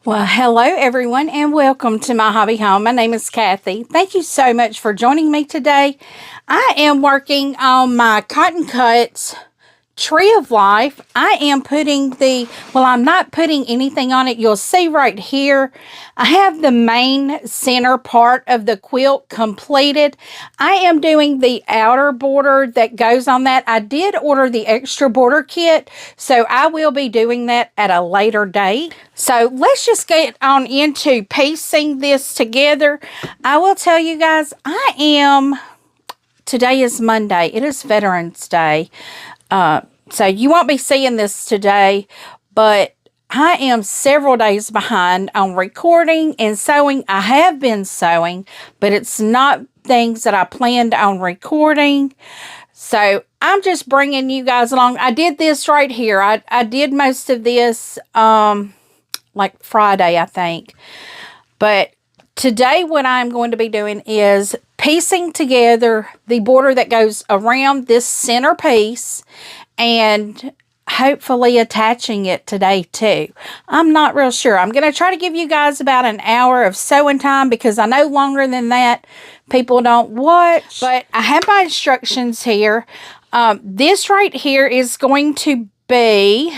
Well, hello everyone and welcome to my hobby home. My name is Cathy. Thank you so much for joining me today. I am working on my Cotton Cuts Tree of Life. I am putting I'm not putting anything on it. You'll see right here, I have the main center part of the quilt completed. I am doing the outer border that goes on that. I did order the extra border kit, so I will be doing that at a later date. So let's just get on into piecing this together. I will tell you guys, today is Monday. It is Veterans Day. So you won't be seeing this today, but I am several days behind on recording and sewing. I have been sewing, but it's not things that I planned on recording. So I'm just bringing you guys along. I did this right here. I did most of this like Friday, I think. But today what I'm going to be doing is piecing together the border that goes around this center piece and hopefully attaching it today too. I'm not real sure. I'm going to try to give you guys about an hour of sewing time because I know longer than that people don't watch. But I have my instructions here. This right here is going to be...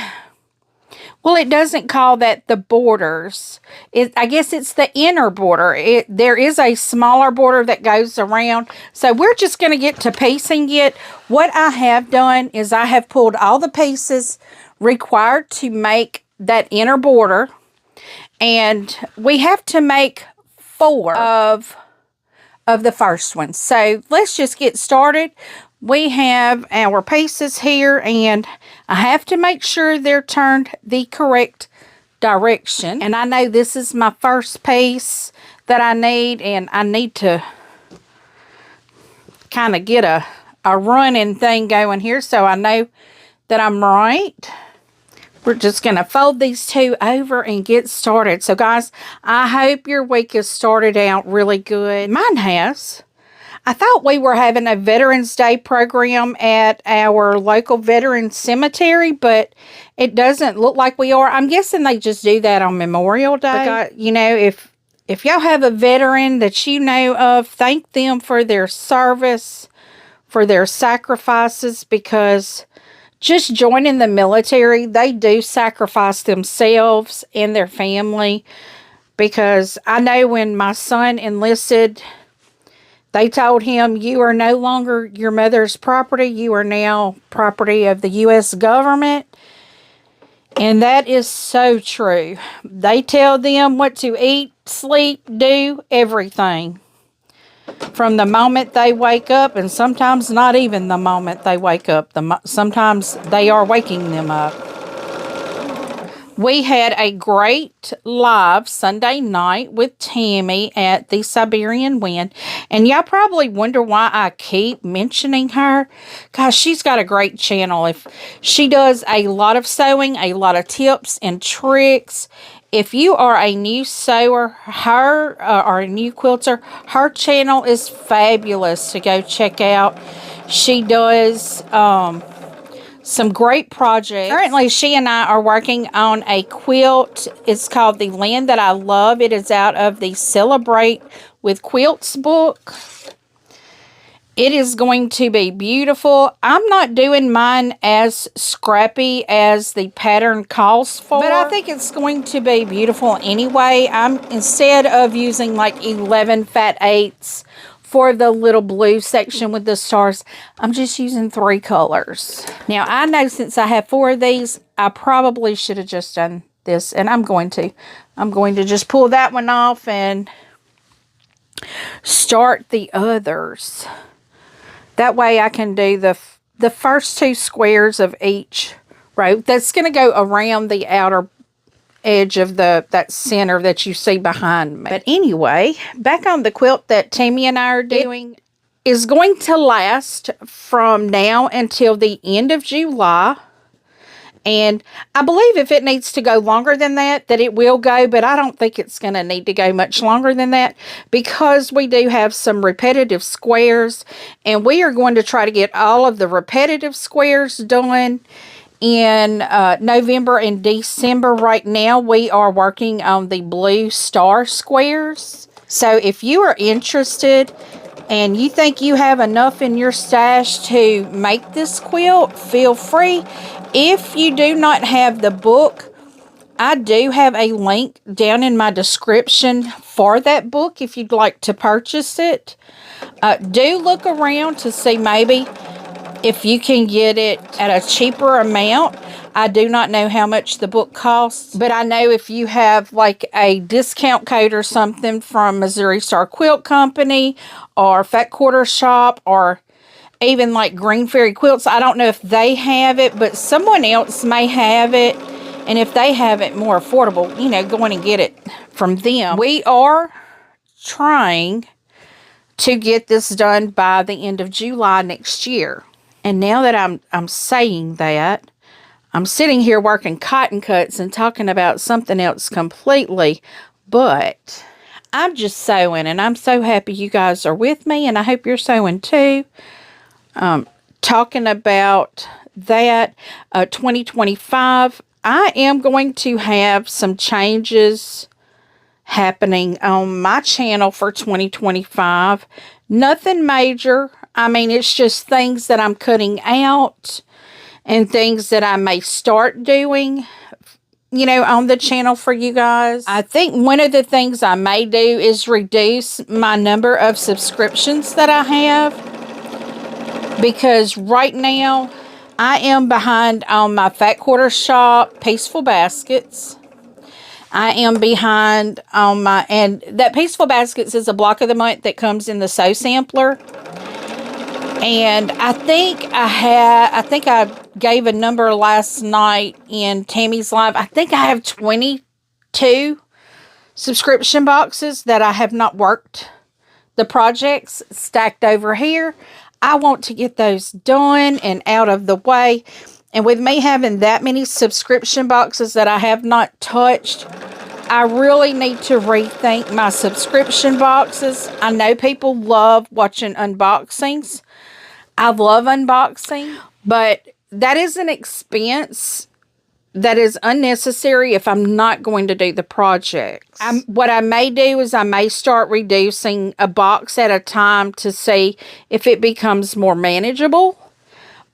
Well, it doesn't call that the borders. I guess it's the inner border. There is a smaller border that goes around. So we're just going to get to piecing it. What I have done is I have pulled all the pieces required to make that inner border. And we have to make 4 of the first one. So let's just get started. We have our pieces here, and I have to make sure they're turned the correct direction. And I know this is my first piece that I need, and I need to kind of get a running thing going here so I know that I'm right. We're just going to fold these 2 over and get started. So guys, I hope your week has started out really good. Mine has. I thought we were having a Veterans Day program at our local veteran cemetery, but it doesn't look like we are. I'm guessing they just do that on Memorial Day. Because, you know, if y'all have a veteran that you know of, thank them for their service, for their sacrifices, because just joining the military, they do sacrifice themselves and their family. Because I know when my son enlisted, they told him, you are no longer your mother's property. You are now property of the U.S. government. And that is so true. They tell them what to eat, sleep, do, everything. From the moment they wake up, and sometimes not even the moment they wake up. Sometimes they are waking them up. We had a great live Sunday night with Tammy at the Siberian Wind. And y'all probably wonder why I keep mentioning her. Gosh, she's got a great channel. She does a lot of sewing, a lot of tips and tricks. If you are a new sewer, or a new quilter, her channel is fabulous to go check out. She does... some great projects. Currently, she and I are working on a quilt. It's called The Land That I Love. It is out of the Celebrate with Quilts book. It is going to be beautiful. I'm not doing mine as scrappy as the pattern calls for, but I think it's going to be beautiful anyway. Instead of using like 11 fat 8s for the little blue section with the stars, I'm just using 3 colors. Now, I know since I have 4 of these, I probably should have just done this, and I'm going to. I'm going to just pull that one off and start the others. That way I can do the first 2 squares of each row. That's going to go around the outer edge of that center that you see behind me. But anyway, back on the quilt that Tammy and I are doing, is going to last from now until the end of July. And I believe if it needs to go longer than that it will go, but I don't think it's going to need to go much longer than that because we do have some repetitive squares, and we are going to try to get all of the repetitive squares done in November and December. Right now, we are working on the blue star squares. So if you are interested and you think you have enough in your stash to make this quilt, feel free. If you do not have the book, I do have a link down in my description for that book if you'd like to purchase it. Do look around to see maybe if you can get it at a cheaper amount. I do not know how much the book costs, but I know if you have like a discount code or something from Missouri Star Quilt Company or Fat Quarter Shop or even like Green Fairy Quilts, I don't know if they have it, but someone else may have it. And if they have it more affordable, you know, go in and get it from them. We are trying to get this done by the end of July next year. And now that I'm saying that, I'm sitting here working cotton cuts and talking about something else completely. But I'm just sewing, and I'm so happy you guys are with me, and I hope you're sewing too. Talking about that, 2025, I am going to have some changes happening on my channel for 2025. Nothing major. I mean, it's just things that I'm cutting out and things that I may start doing, you know, on the channel for you guys. I think one of the things I may do is reduce my number of subscriptions that I have, because right now I am behind on my Fat Quarter Shop Peaceful Baskets. I am behind on my, and that Peaceful Baskets is a block of the month that comes in the sew sampler. And I think I gave a number last night in Tammy's live. I think I have 22 subscription boxes that I have not worked the projects stacked over here. I want to get those done and out of the way. And with me having that many subscription boxes that I have not touched, I really need to rethink my subscription boxes. I know people love watching unboxings. I love unboxing, but that is an expense that is unnecessary if I'm not going to do the projects. What I may do is I may start reducing a box at a time to see if it becomes more manageable.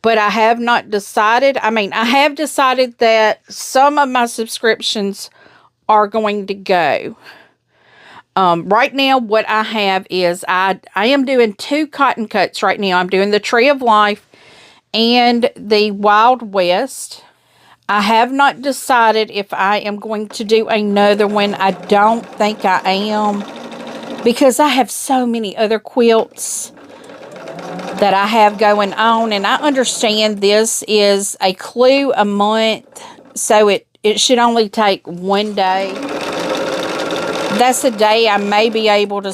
But I have not decided. I mean, I have decided that some of my subscriptions are going to go. Right now, what I have is I am doing 2 cotton cuts right now. I'm doing the Tree of Life and the Wild West. I have not decided if I am going to do another one. I don't think I am, because I have so many other quilts that I have going on, and I understand this is a clue a month, so it should only take one day. That's a day I may be able to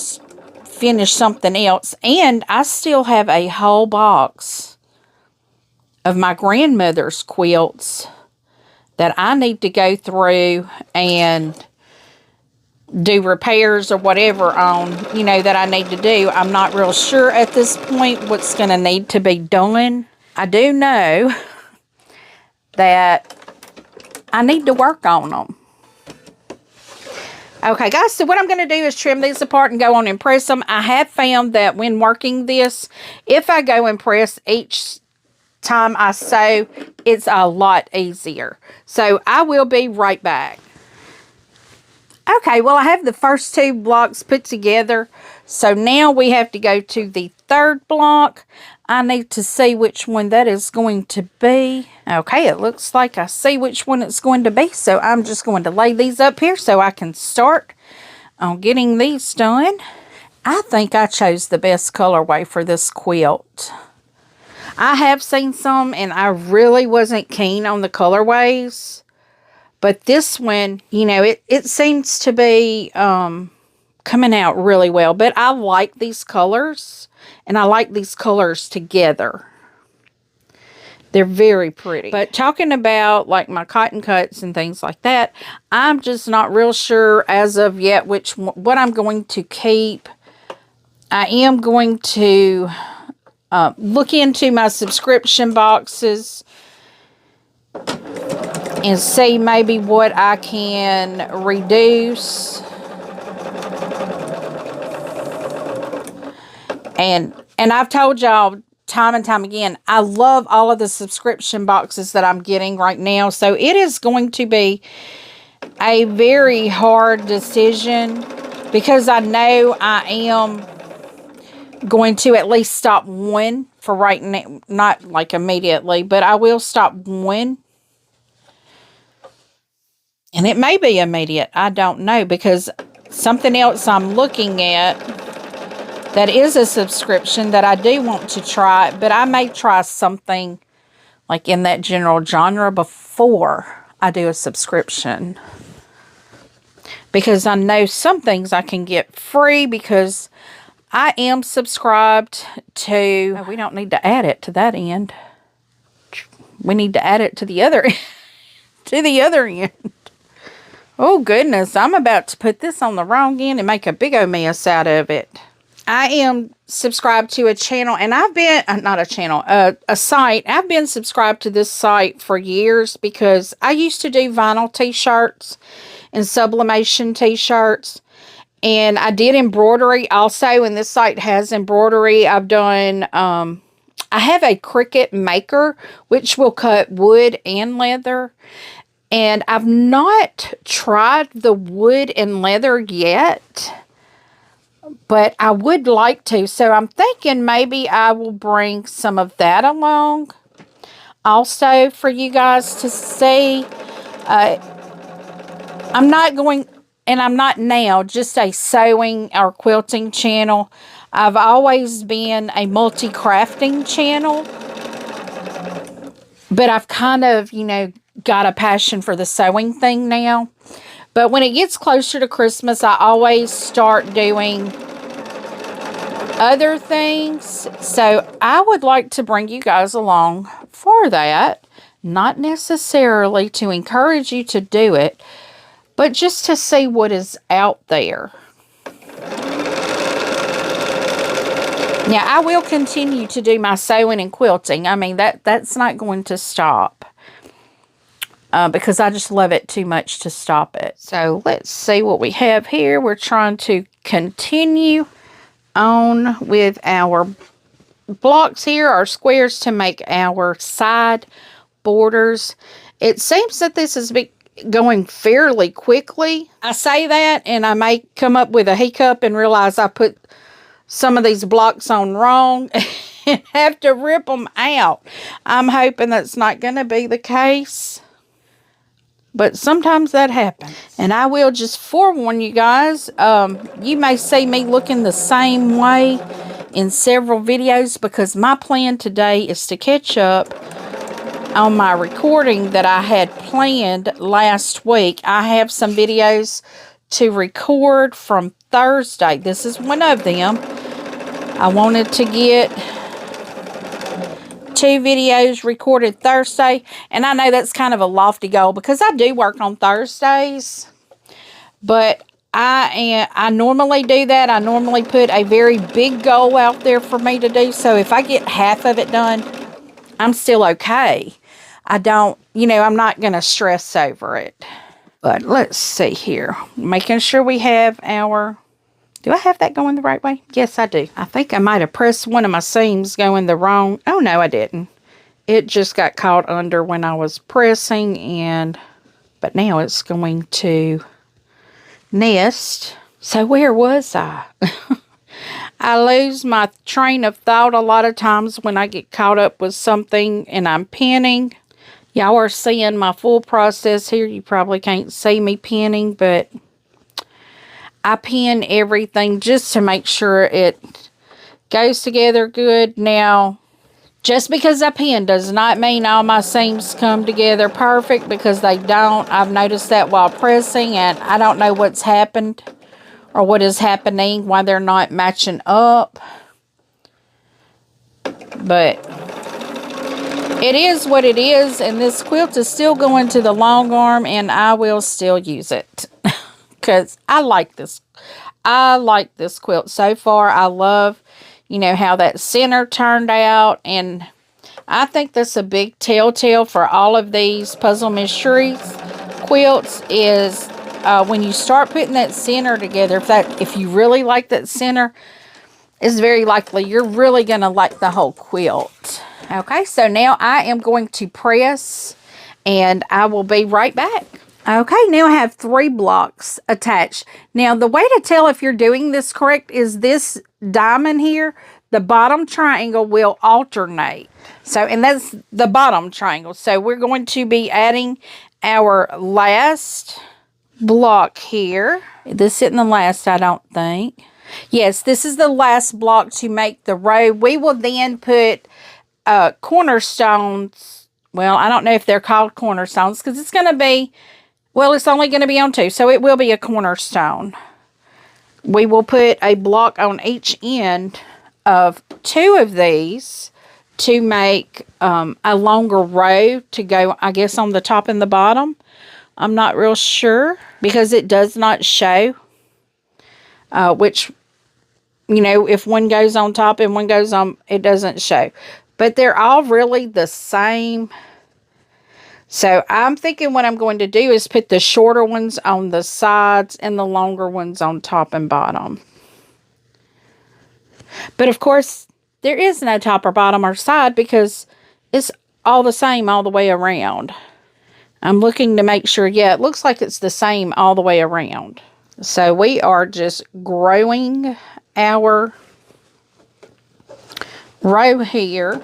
finish something else, and I still have a whole box of my grandmother's quilts that I need to go through and do repairs or whatever on, you know, that I need to do. I'm not real sure at this point what's going to need to be done. I do know that I need to work on them. Okay, guys, so what I'm going to do is trim these apart and go on and press them. I have found that when working this, if I go and press each time I sew, it's a lot easier. So I will be right back. Okay, well, I have the first 2 blocks put together. So now we have to go to the 3rd block. I need to see which one that is going to be. Okay, it looks like I see which one it's going to be. So I'm just going to lay these up here so I can start on getting these done. I think I chose the best colorway for this quilt. I have seen some, and I really wasn't keen on the colorways. But this one, you know, it seems to be coming out really well. But I like these colors, and I like these colors together. They're very pretty. But talking about, like, my cotton cuts and things like that, I'm just not real sure as of yet what I'm going to keep. I am going to look into my subscription boxes and see maybe what I can reduce. And I've told y'all time and time again, I love all of the subscription boxes that I'm getting right now. So it is going to be a very hard decision because I know I am going to at least stop one for right now. Not like immediately, but I will stop one. And it may be immediate. I don't know, because something else I'm looking at that is a subscription that I do want to try, but I may try something like in that general genre before I do a subscription. Because I know some things I can get free because I am subscribed to... Oh, we don't need to add it to that end. We need to add it to the other to the other end. Oh, goodness. I'm about to put this on the wrong end and make a big old mess out of it. I am subscribed to a channel, and I've been, not a channel, a site. I've been subscribed to this site for years because I used to do vinyl t-shirts and sublimation t-shirts, and I did embroidery also, and this site has embroidery. I've done, I have a Cricut maker, which will cut wood and leather, and I've not tried the wood and leather yet, but I would like to. So I'm thinking maybe I will bring some of that along also for you guys to see. I'm not going, and I'm not now just a sewing or quilting channel. I've always been a multi-crafting channel, but I've kind of, you know, got a passion for the sewing thing now. But when it gets closer to Christmas, I always start doing other things. So I would like to bring you guys along for that. Not necessarily to encourage you to do it, but just to see what is out there. Now, I will continue to do my sewing and quilting. I mean, that's not going to stop. Because I just love it too much to stop it. So let's see what we have here. We're trying to continue on with our blocks here, our squares, to make our side borders. It seems that this is going fairly quickly. I say that, and I may come up with a hiccup and realize I put some of these blocks on wrong and have to rip them out. I'm hoping that's not going to be the case. But sometimes that happens. And I will just forewarn you guys, you may see me looking the same way in several videos, because my plan today is to catch up on my recording that I had planned last week. I have some videos to record from Thursday. This is one of them. I wanted to get 2 videos recorded Thursday, and I know that's kind of a lofty goal because I do work on Thursdays, but I normally do that. I normally put a very big goal out there for me to do, so if I get half of it done, I'm still okay. I don't, you know, I'm not going to stress over it. But let's see here, making sure we have our... Do I have that going the right way? Yes, I do. I think I might have pressed one of my seams going the wrong... Oh, no, I didn't. It just got caught under when I was pressing, and... But now it's going to nest. So where was I? I lose my train of thought a lot of times when I get caught up with something and I'm pinning. Y'all are seeing my full process here. You probably can't see me pinning, but... I pin everything just to make sure it goes together good. Now, just because I pin does not mean all my seams come together perfect, because they don't. I've noticed that while pressing, and I don't know what's happened or what is happening, why they're not matching up. But it is what it is, and this quilt is still going to the long arm, and I will still use it. Because I like this. I like this quilt so far. I love, you know, how that center turned out. And I think that's a big telltale for all of these Puzzle Mysteries quilts is when you start putting that center together, if you really like that center, it's very likely you're really going to like the whole quilt. Okay, so now I am going to press and I will be right back. Okay, now I have 3 blocks attached. Now, the way to tell if you're doing this correct is this diamond here, the bottom triangle will alternate. So, and that's the bottom triangle. So, we're going to be adding our last block here. This isn't the last, I don't think. Yes, this is the last block to make the row. We will then put cornerstones. Well, I don't know if they're called cornerstones because it's going to be, well, it's only going to be on 2, so it will be a cornerstone. We will put a block on each end of 2 of these to make a longer row to go, I guess, on the top and the bottom. I'm not real sure because it does not show which, you know, if one goes on top and one goes on, it doesn't show. But they're all really the same. So I'm thinking what I'm going to do is put the shorter ones on the sides and the longer ones on top and bottom. But of course, there is no top or bottom or side because it's all the same all the way around. I'm looking to make sure, yeah, it looks like it's the same all the way around. So we are just growing our row here.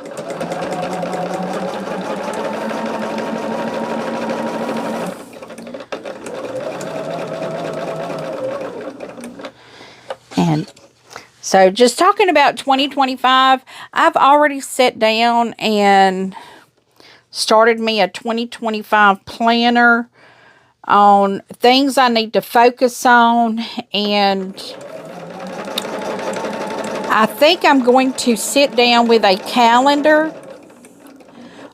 And so just talking about 2025, I've already sat down and started me a 2025 planner on things I need to focus on, and I think I'm going to sit down with a calendar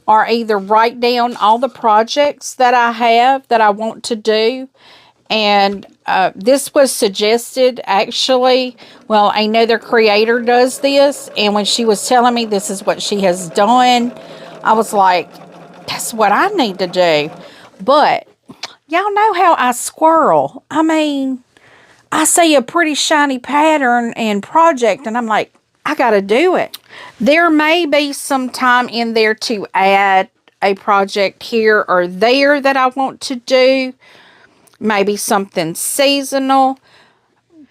or either write down all the projects that I have that I want to do. And this was suggested, actually. Well, another creator does this. And when she was telling me this is what she has done, I was like, that's what I need to do. But y'all know how I squirrel. I mean, I see a pretty shiny pattern and project, and I'm like, I got to do it. There may be some time in there to add a project here or there that I want to do. Maybe something seasonal.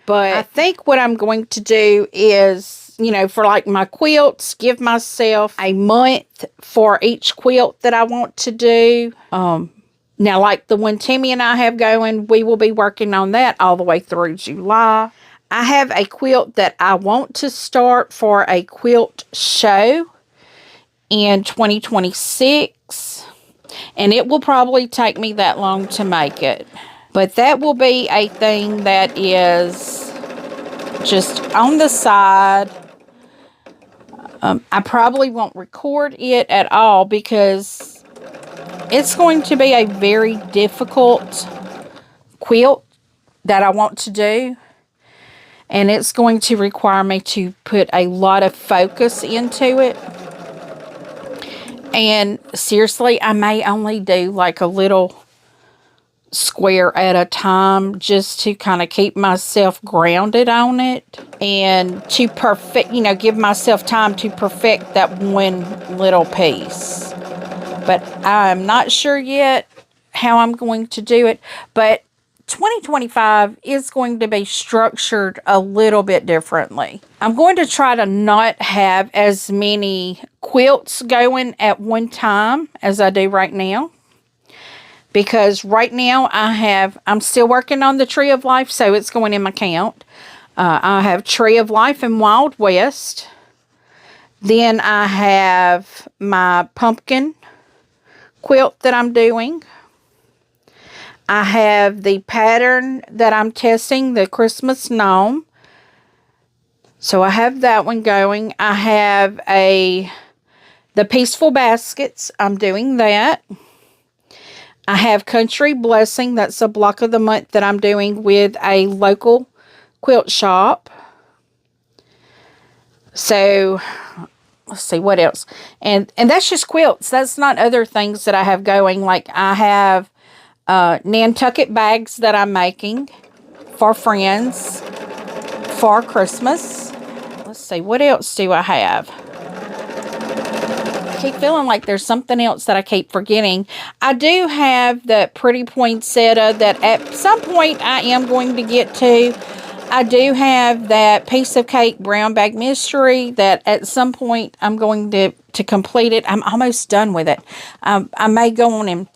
But I think what I'm going to do is, you know, for like my quilts, give myself a month for each quilt that I want to do. Now, like the one Tammy and I have going, we will be working on that all the way through July. I have a quilt that I want to start for a quilt show in 2026. And it will probably take me that long to make it. But that will be a thing that is just on the side. I probably won't record it at all because it's going to be a very difficult quilt that I want to do. And it's going to require me to put a lot of focus into it. And seriously, I may only do like a little square at a time just to kind of keep myself grounded on it and to perfect, you know, give myself time to perfect that one little piece. But I'm not sure yet how I'm going to do it. But 2025 is going to be structured a little bit differently. I'm going to try to not have as many quilts going at one time as I do right now. Because right now I'm still working on the Tree of Life, so it's going in my count. I have Tree of Life and Wild West. Then I have my pumpkin quilt that I'm doing. I have the pattern that I'm testing, the Christmas gnome. So I have that one going. I have the Peaceful Baskets. I'm doing that. I have Country Blessing. That's a block of the month that I'm doing with a local quilt shop. So let's see what else. And that's just quilts. That's not other things that I have going. Like I have Nantucket bags that I'm making for friends for Christmas. Let's see, what else do I have? I keep feeling like there's something else that I keep forgetting. I do have the pretty poinsettia that at some point I am going to get to. I do have that piece of cake brown bag mystery that at some point I'm going to complete it. I'm almost done with it. I may go on and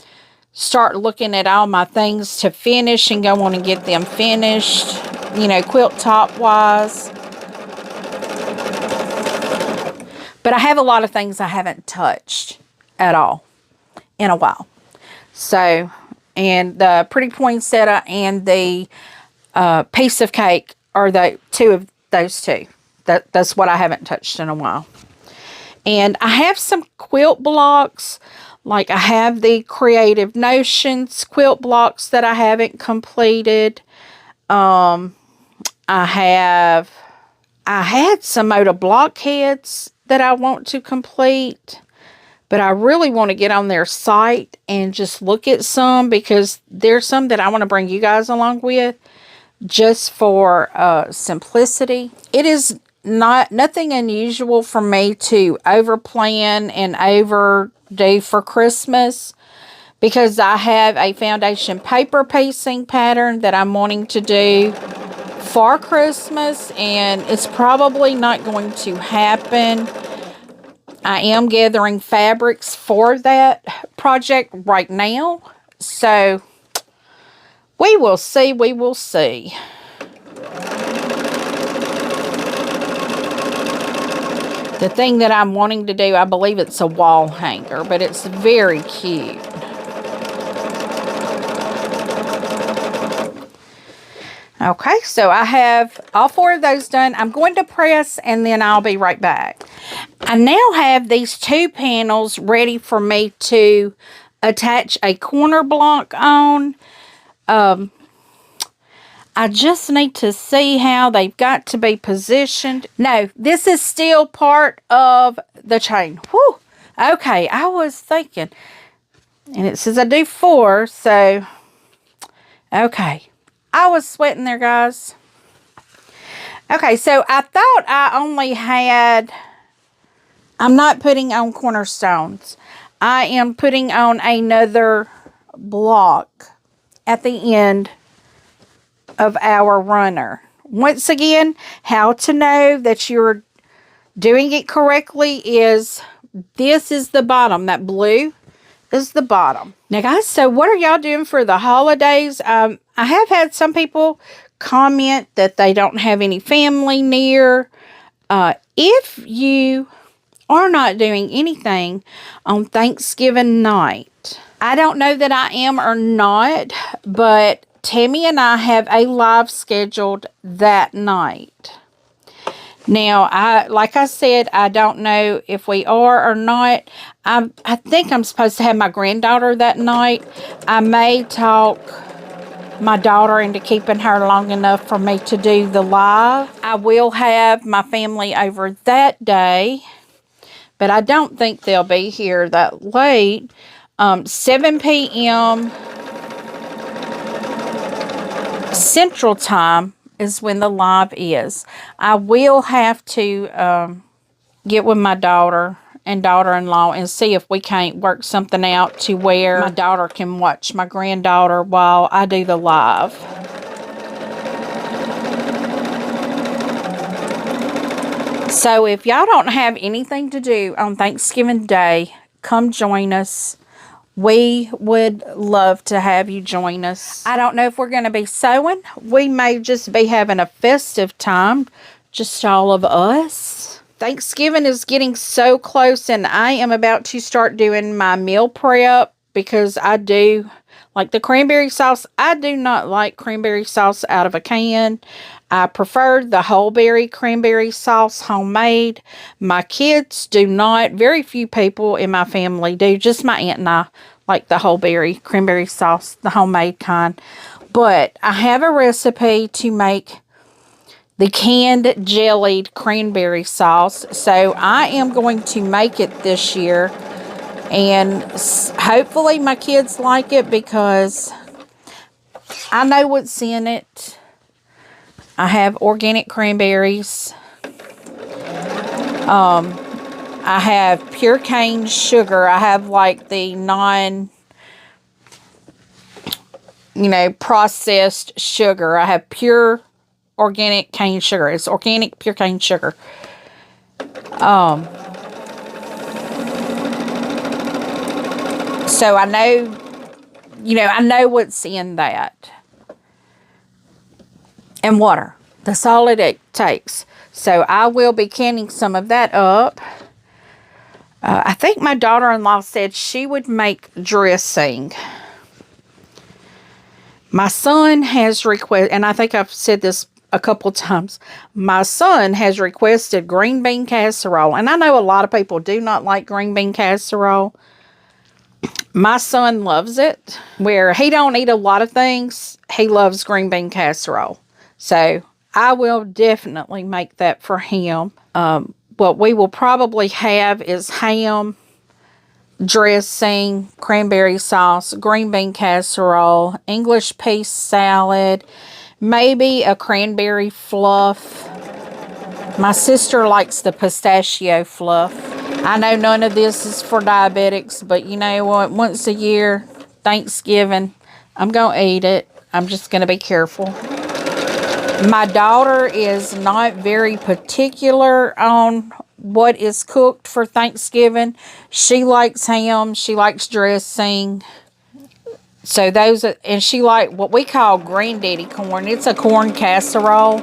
start looking at all my things to finish and go on and get them finished, you know, quilt top wise. But I have a lot of things I haven't touched at all in a while. So, and the pretty poinsettia and the piece of cake are the two of those two. That's what I haven't touched in a while. And I have some quilt blocks. Like I have the Creative Notions quilt blocks that I haven't completed. I had some Moda blockheads that I want to complete. But I really want to get on their site and just look at some, because there's some that I want to bring you guys along with just for simplicity. It is nothing unusual for me to overplan and overdo for Christmas, because I have a foundation paper piecing pattern that I'm wanting to do for Christmas, and it's probably not going to happen. I am gathering fabrics for that project right now, so we will see, we will see. The thing that I'm wanting to do, I believe it's a wall hanger, but it's very cute. Okay, so I have all 4 of those done. I'm going to press and then I'll be right back. I now have these 2 panels ready for me to attach a corner block on. I just need to see how they've got to be positioned. No, this is still part of the chain. Whew. Okay, I was thinking. And it says I do 4, so okay. I was sweating there, guys. Okay, so I thought I only had... I'm not putting on cornerstones. I am putting on another block at the end of our runner. Once again, how to know that you're doing it correctly is this is the bottom. That blue is the bottom. Now, guys, so what are y'all doing for the holidays? I have had some people comment that they don't have any family near. If you are not doing anything on Thanksgiving night, I don't know that I am or not, but Tammy and I have a live scheduled that night. Now, like I said, I don't know if we are or not. I think I'm supposed to have my granddaughter that night. I may talk my daughter into keeping her long enough for me to do the live. I will have my family over that day, but I don't think they'll be here that late. 7 p.m. Central Time is when the live is. I will have to get with my daughter and daughter-in-law and see if we can't work something out to where my daughter can watch my granddaughter while I do the live. So if y'all don't have anything to do on Thanksgiving Day, come join us. We would love to have you join us. I don't know if we're going to be sewing. We may just be having a festive time, just all of us. Thanksgiving is getting so close, and I am about to start doing my meal prep because I do like the cranberry sauce. I do not like cranberry sauce out of a can. I prefer the whole berry cranberry sauce homemade. My kids do not. Very few people in my family do. Just my aunt and I like the whole berry cranberry sauce, the homemade kind. But I have a recipe to make the canned jellied cranberry sauce. So I am going to make it this year. And hopefully my kids like it because I know what's in it. I have organic cranberries. I have pure cane sugar. I have like the processed sugar. I have pure organic cane sugar. It's organic pure cane sugar. So I know, I know what's in that. And water. That's all it takes. So I will be canning some of that up. I think my daughter-in-law said she would make dressing. My son has requested, and I think I've said this a couple times, my son has requested green bean casserole. And I know a lot of people do not like green bean casserole. My son loves it. Where he don't eat a lot of things, he loves green bean casserole. So I will definitely make that for him. What we will probably have is ham, dressing, cranberry sauce, green bean casserole, English peas salad, maybe a cranberry fluff. My sister likes the pistachio fluff. I know none of this is for diabetics, but you know what? Once a year, Thanksgiving, I'm going to eat it. I'm just going to be careful. My daughter is not very particular on what is cooked for Thanksgiving. She likes ham. She likes dressing. So those are, and she likes what we call granddaddy corn. It's a corn casserole,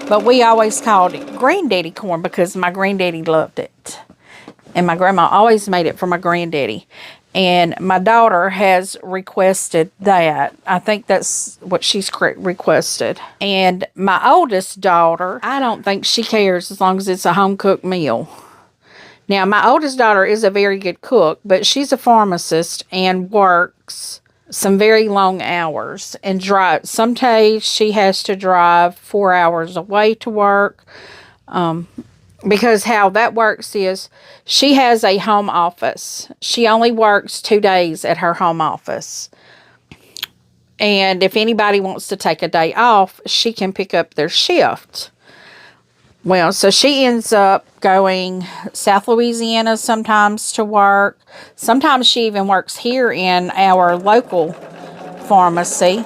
but we always called it granddaddy corn because my granddaddy loved it. And my grandma always made it for my granddaddy. And my daughter has requested that. I think that's what she's requested. And my oldest daughter, I don't think she cares as long as it's a home-cooked meal. Now, my oldest daughter is a very good cook, but she's a pharmacist and works some very long hours. And some days she has to drive 4 hours away to work. Because how that works is she has a home office. She only works 2 days at her home office. And if anybody wants to take a day off, she can pick up their shift. Well, so she ends up going South Louisiana sometimes to work. Sometimes she even works here in our local pharmacy.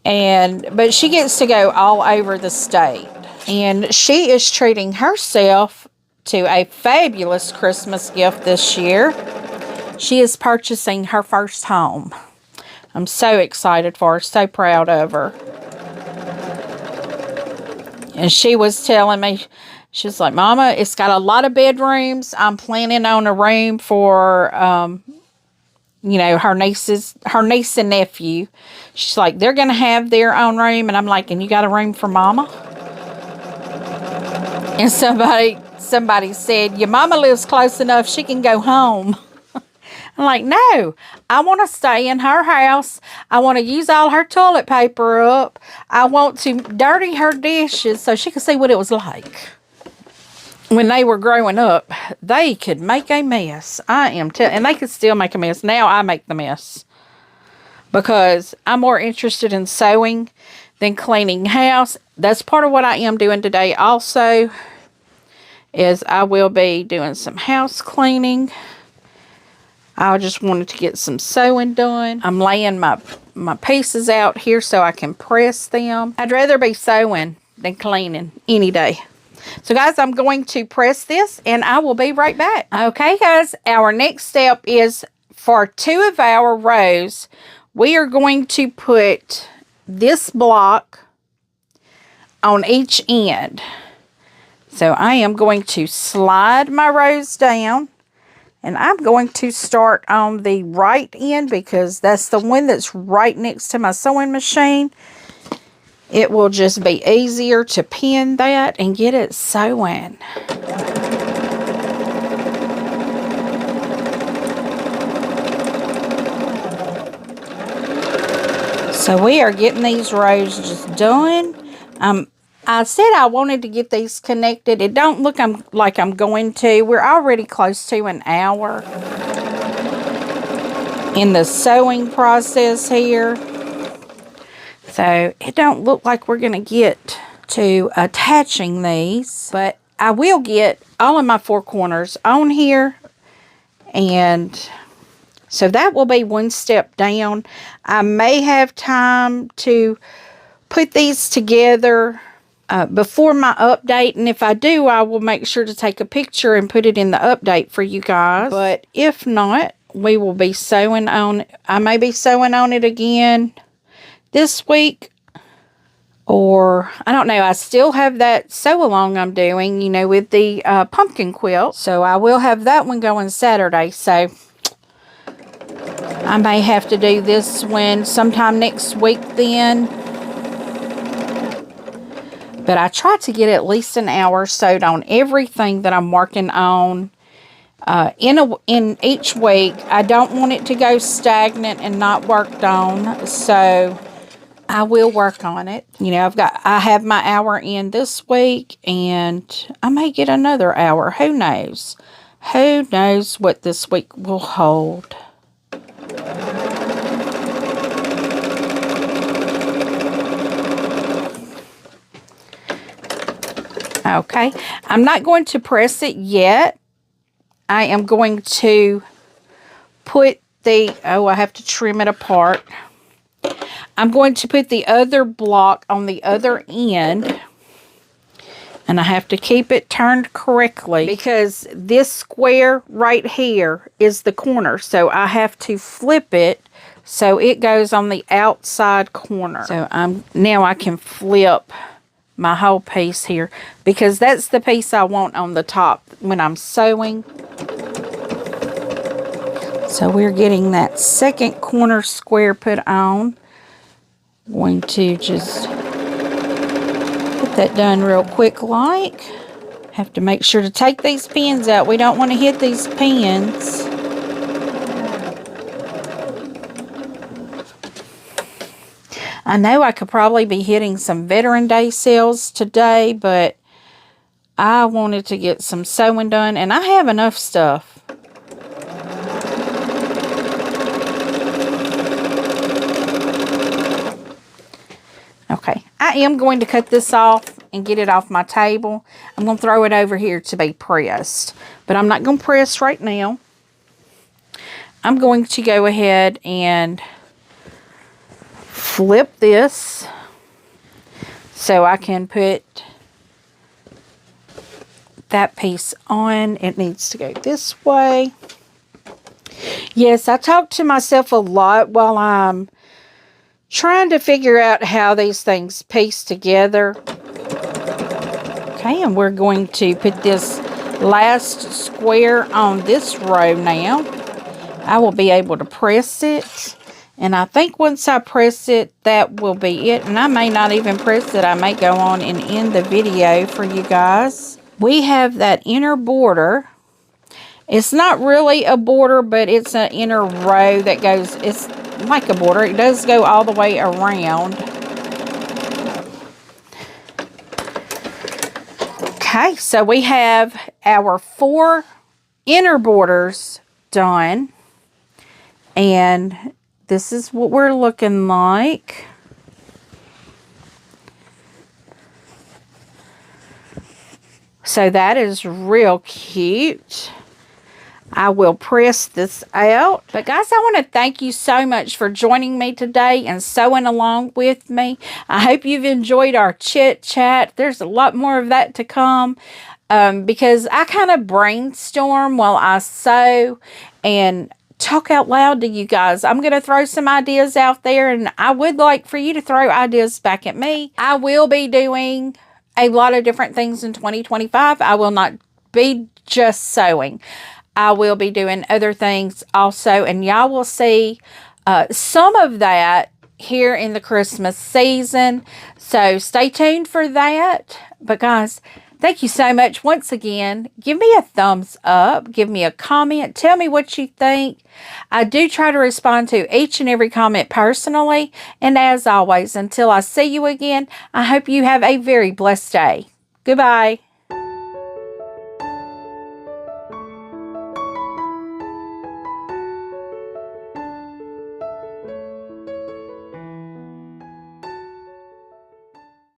But she gets to go all over the state. And she is treating herself to a fabulous Christmas gift this year. She is purchasing her first home. I'm so excited for her, so proud of her. And she was telling me, she's like, Mama, it's got a lot of bedrooms. I'm planning on a room for, her niece and nephew. She's like, they're going to have their own room. And I'm like, and you got a room for Mama? And somebody said, your mama lives close enough, she can go home. I'm like, no, I want to stay in her house. I want to use all her toilet paper up. I want to dirty her dishes so she can see what it was like. When they were growing up, they could make a mess. And they could still make a mess. Now I make the mess. Because I'm more interested in sewing than cleaning house. That's part of what I am doing today also, is I will be doing some house cleaning. I just wanted to get some sewing done. I'm laying my pieces out here so I can press them. I'd rather be sewing than cleaning any day. So guys, I'm going to press this and I will be right back. Okay guys, our next step is for 2 of our rows, we are going to put this block on each end. So I am going to slide my rows down, and I'm going to start on the right end because that's the one that's right next to my sewing machine. It will just be easier to pin that and get it sewing. So we are getting these rows just done. I said I wanted to get these connected. It don't look like I'm going to. We're already close to an hour in the sewing process here. So it don't look like we're going to get to attaching these. But I will get all of my 4 corners on here. And so that will be one step down. I may have time to put these together before my update, and if I do, I will make sure to take a picture and put it in the update for you guys. But if not, we will be sewing on, I may be sewing on it again this week, or I don't know. I still have that sew along I'm doing, you know, with the pumpkin quilt, so I will have that one going Saturday. So I may have to do this one sometime next week then. But I try to get at least an hour sewed on everything that I'm working on in each week. I don't want it to go stagnant and not worked on, so I will work on it. You know, I have my hour in this week, and I may get another hour. Who knows? Who knows what this week will hold? Okay, I'm not going to press it yet. I am going to put the, I have to trim it apart. I'm going to put the other block on the other end. And I have to keep it turned correctly because this square right here is the corner. So I have to flip it so it goes on the outside corner. So now I can flip my whole piece here because that's the piece I want on the top when I'm sewing. So we're getting that second corner square put on. Going to just get that done real quick like. Have to make sure to take these pins out. We don't want to hit these pins. I know I could probably be hitting some Veteran Day sales today, but I wanted to get some sewing done, and I have enough stuff. Okay, I am going to cut this off and get it off my table. I'm going to throw it over here to be pressed, but I'm not going to press right now. I'm going to go ahead and flip this so I can put that piece on. It needs to go this way. Yes, I talk to myself a lot while I'm trying to figure out how these things piece together. Okay, and we're going to put this last square on this row now. I will be able to press it. And I think once I press it, that will be it. And I may not even press it. I may go on and end the video for you guys. We have that inner border. It's not really a border, but it's an inner row that goes, it's like a border. It does go all the way around. Okay, so we have our 4 inner borders done. And this is what we're looking like. So that is real cute. I will press this out. But guys, I want to thank you so much for joining me today and sewing along with me. I hope you've enjoyed our chit chat. There's a lot more of that to come because I kind of brainstorm while I sew and talk out loud to you guys. I'm going to throw some ideas out there, and I would like for you to throw ideas back at me. I will be doing a lot of different things in 2025. I will not be just sewing. I will be doing other things also, and y'all will see some of that here in the Christmas season. So stay tuned for that. But guys, Thank you so much once again. Give me a thumbs up. Give me a comment. Tell me what you think. I do try to respond to each and every comment personally. And as always, until I see you again, I hope you have a very blessed day. Goodbye.